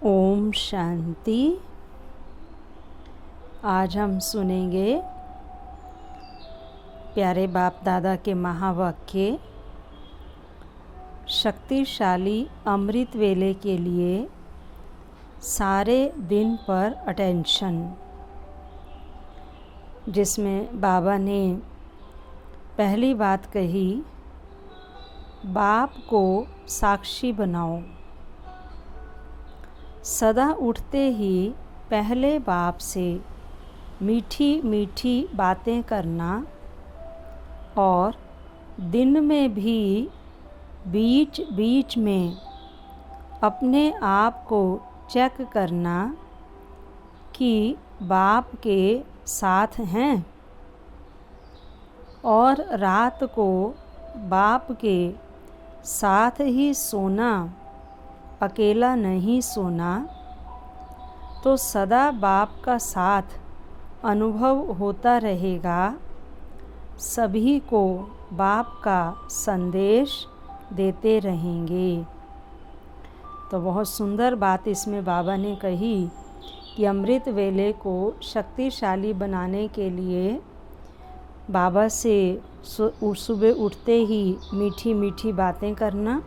ओम शांति। आज हम सुनेंगे प्यारे बाप दादा के महावाक्य। शक्तिशाली अमृत वेले के लिए सारे दिन पर अटेंशन, जिसमें बाबा ने पहली बात कही, बाप को साक्षी बनाओ। सदा उठते ही पहले बाप से मीठी मीठी बातें करना और दिन में भी बीच बीच में अपने आप को चेक करना कि बाप के साथ हैं, और रात को बाप के साथ ही सोना, अकेला नहीं सोना। तो सदा बाप का साथ अनुभव होता रहेगा। सभी को बाप का संदेश देते रहेंगे। तो बहुत सुंदर बात इसमें बाबा ने कही कि अमृत वेले को शक्तिशाली बनाने के लिए बाबा से सुबह उठते ही मीठी मीठी बातें करना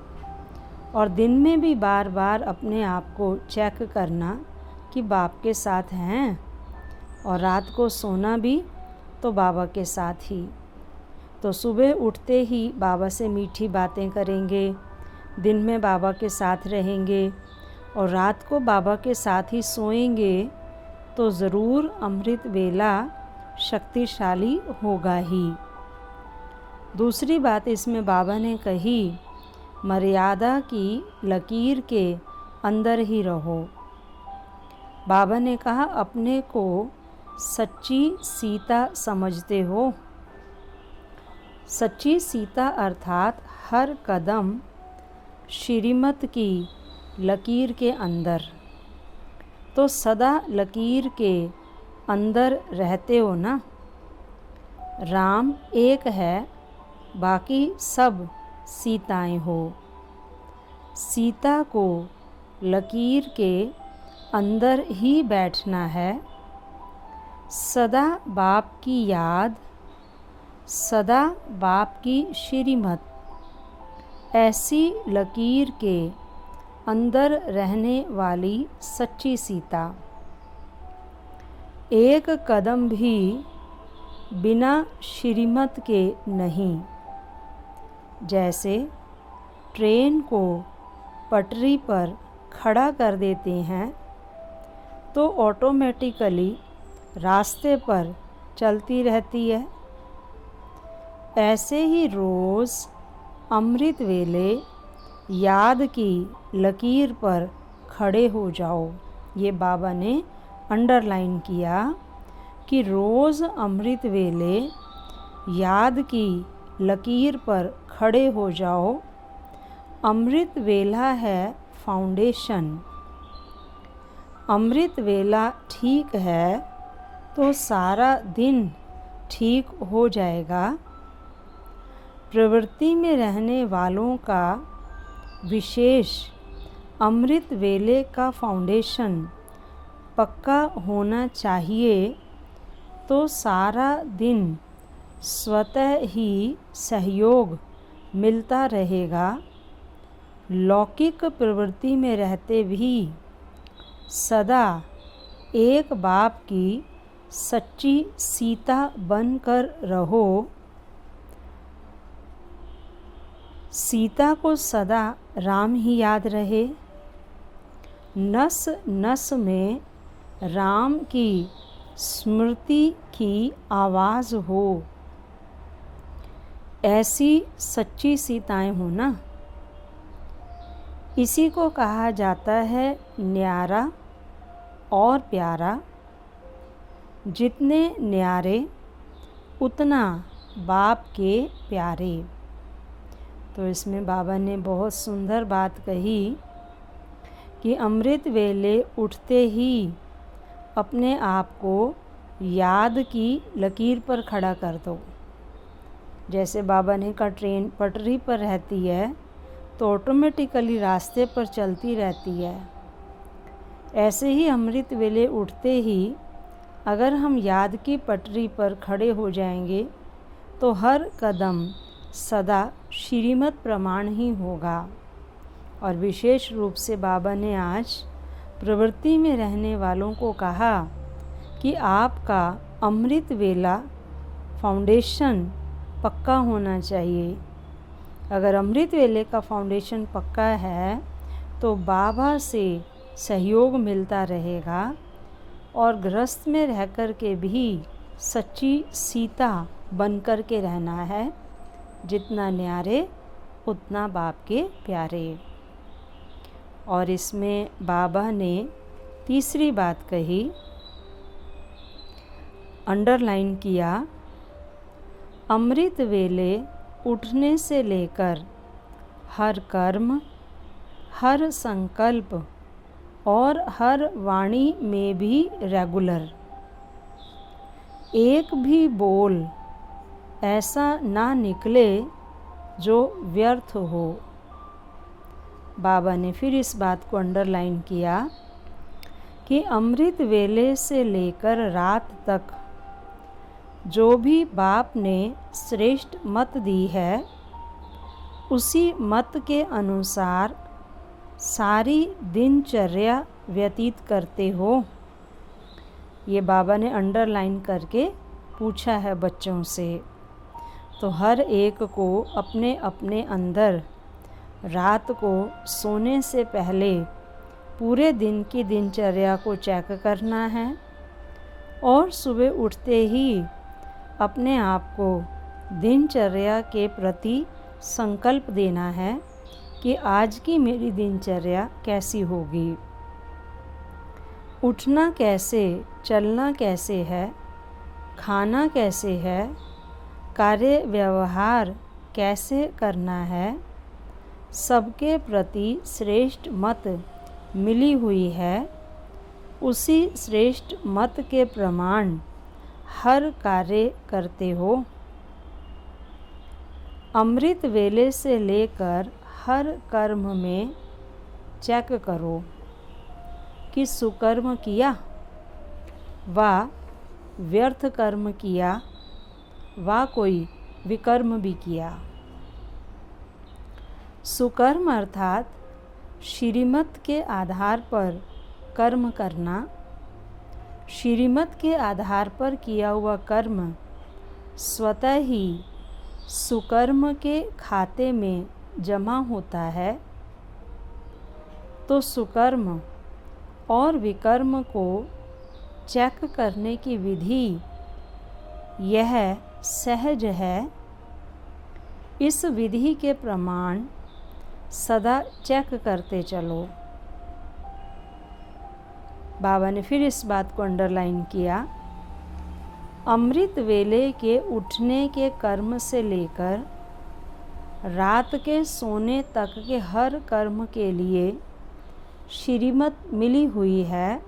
और दिन में भी बार बार अपने आप को चेक करना कि बाप के साथ हैं, और रात को सोना भी तो बाबा के साथ ही। तो सुबह उठते ही बाबा से मीठी बातें करेंगे, दिन में बाबा के साथ रहेंगे और रात को बाबा के साथ ही सोएंगे, तो ज़रूर अमृत वेला शक्तिशाली होगा ही। दूसरी बात इसमें बाबा ने कही, मर्यादा की लकीर के अंदर ही रहो। बाबा ने कहा, अपने को सच्ची सीता समझते हो। सच्ची सीता अर्थात हर कदम श्रीमत की लकीर के अंदर। तो सदा लकीर के अंदर रहते हो ना। राम एक है, बाकी सब सीताएं हो। सीता को लकीर के अंदर ही बैठना है। सदा बाप की याद, सदा बाप की श्रीमत, ऐसी लकीर के अंदर रहने वाली सच्ची सीता। एक कदम भी बिना श्रीमत के नहीं। जैसे ट्रेन को पटरी पर खड़ा कर देते हैं तो ऑटोमेटिकली रास्ते पर चलती रहती है। ऐसे ही रोज़ अमृत वेले याद की लकीर पर खड़े हो जाओ। ये बाबा ने अंडरलाइन किया कि रोज़ अमृत वेले याद की लकीर पर खड़े हो जाओ। अमृत वेला है फाउंडेशन। अमृत वेला ठीक है तो सारा दिन ठीक हो जाएगा। प्रवृत्ति में रहने वालों का विशेष अमृत वेले का फाउंडेशन पक्का होना चाहिए, तो सारा दिन स्वतः ही सहयोग मिलता रहेगा। लौकिक प्रवृत्ति में रहते भी सदा एक बाप की सच्ची सीता बनकर रहो। सीता को सदा राम ही याद रहे। नस नस में राम की स्मृति की आवाज़ हो। ऐसी सच्ची सीताएं हो ना। इसी को कहा जाता है न्यारा और प्यारा। जितने न्यारे उतना बाप के प्यारे। तो इसमें बाबा ने बहुत सुंदर बात कही कि अमृत वेले उठते ही अपने आप को याद की लकीर पर खड़ा कर दो। जैसे बाबा ने कहा ट्रेन पटरी पर रहती है तो ऑटोमेटिकली रास्ते पर चलती रहती है। ऐसे ही अमृत वेले उठते ही अगर हम याद की पटरी पर खड़े हो जाएंगे तो हर कदम सदा श्रीमत प्रमाण ही होगा। और विशेष रूप से बाबा ने आज प्रवृत्ति में रहने वालों को कहा कि आपका अमृत वेला फाउंडेशन पक्का होना चाहिए। अगर अमृत वेले का फाउंडेशन पक्का है तो बाबा से सहयोग मिलता रहेगा और गृहस्थ में रह कर के भी सच्ची सीता बन कर के रहना है। जितना न्यारे उतना बाप के प्यारे। और इसमें बाबा ने तीसरी बात कही, अंडरलाइन किया, अमृत वेले उठने से लेकर हर कर्म, हर संकल्प और हर वाणी में भी रेगुलर, एक भी बोल ऐसा ना निकले जो व्यर्थ हो। बाबा ने फिर इस बात को अंडरलाइन किया कि अमृत वेले से लेकर रात तक जो भी बाप ने श्रेष्ठ मत दी है उसी मत के अनुसार सारी दिनचर्या व्यतीत करते हो। ये बाबा ने अंडरलाइन करके पूछा है बच्चों से। तो हर एक को अपने अपने अंदर रात को सोने से पहले पूरे दिन की दिनचर्या को चेक करना है और सुबह उठते ही अपने आप को दिनचर्या के प्रति संकल्प देना है कि आज की मेरी दिनचर्या कैसी होगी, उठना कैसे, चलना कैसे है, खाना कैसे है, कार्य व्यवहार कैसे करना है, सबके प्रति श्रेष्ठ मत मिली हुई है। उसी श्रेष्ठ मत के प्रमाण हर कार्य करते हो। अमृत वेले से लेकर हर कर्म में चेक करो कि सुकर्म किया व व्यर्थ कर्म किया व कोई विकर्म भी किया। सुकर्म अर्थात श्रीमत के आधार पर कर्म करना। श्रीमत के आधार पर किया हुआ कर्म स्वतः ही सुकर्म के खाते में जमा होता है। तो सुकर्म और विकर्म को चेक करने की विधि यह सहज है। इस विधि के प्रमाण सदा चेक करते चलो। बाबा ने फिर इस बात को अंडरलाइन किया, अमृत वेले के उठने के कर्म से लेकर रात के सोने तक के हर कर्म के लिए श्रीमत मिली हुई है।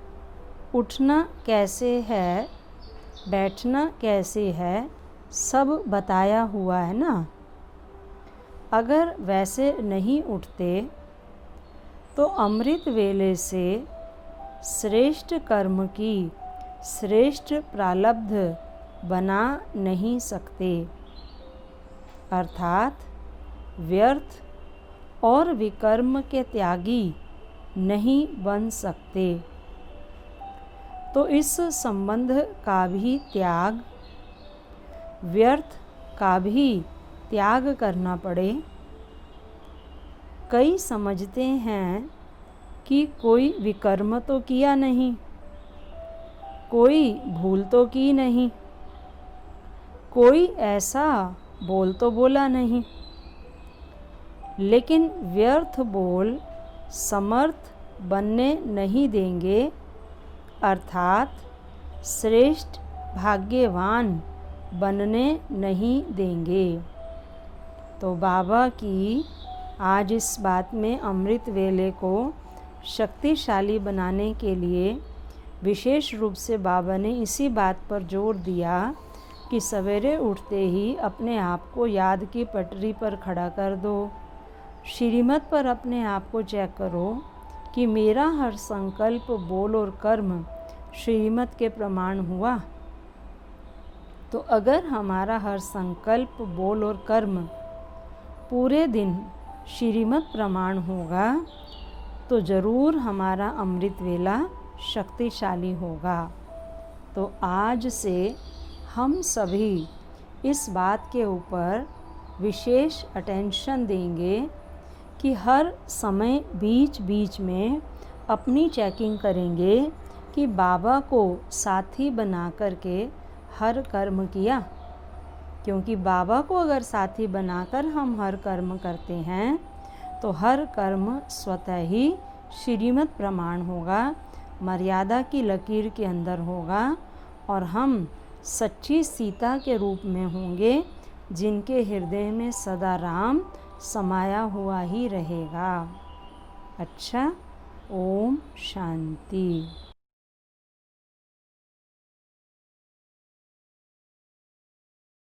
उठना कैसे है, बैठना कैसे है, सब बताया हुआ है ना। अगर वैसे नहीं उठते तो अमृत वेले से श्रेष्ठ कर्म की श्रेष्ठ प्रारब्ध बना नहीं सकते, अर्थात व्यर्थ और विकर्म के त्यागी नहीं बन सकते। तो इस संबंध का भी त्याग, व्यर्थ का भी त्याग करना पड़े। कई समझते हैं कि कोई विकर्म तो किया नहीं, कोई भूल तो की नहीं, कोई ऐसा बोल तो बोला नहीं, लेकिन व्यर्थ बोल समर्थ बनने नहीं देंगे, अर्थात श्रेष्ठ भाग्यवान बनने नहीं देंगे। तो बाबा की आज इस बात में अमृत वेले को शक्तिशाली बनाने के लिए विशेष रूप से बाबा ने इसी बात पर जोर दिया कि सवेरे उठते ही अपने आप को याद की पटरी पर खड़ा कर दो। श्रीमत पर अपने आप को चेक करो कि मेरा हर संकल्प, बोल और कर्म श्रीमत के प्रमाण हुआ। तो अगर हमारा हर संकल्प, बोल और कर्म पूरे दिन श्रीमत प्रमाण होगा तो ज़रूर हमारा अमृत वेला शक्तिशाली होगा। तो आज से हम सभी इस बात के ऊपर विशेष अटेंशन देंगे कि हर समय बीच बीच में अपनी चेकिंग करेंगे कि बाबा को साथी बना करके हर कर्म किया। क्योंकि बाबा को अगर साथी बनाकर हम हर कर्म करते हैं तो हर कर्म स्वतः ही श्रीमत प्रमाण होगा, मर्यादा की लकीर के अंदर होगा और हम सच्ची सीता के रूप में होंगे जिनके हृदय में सदा राम समाया हुआ ही रहेगा। अच्छा, ओम शांति।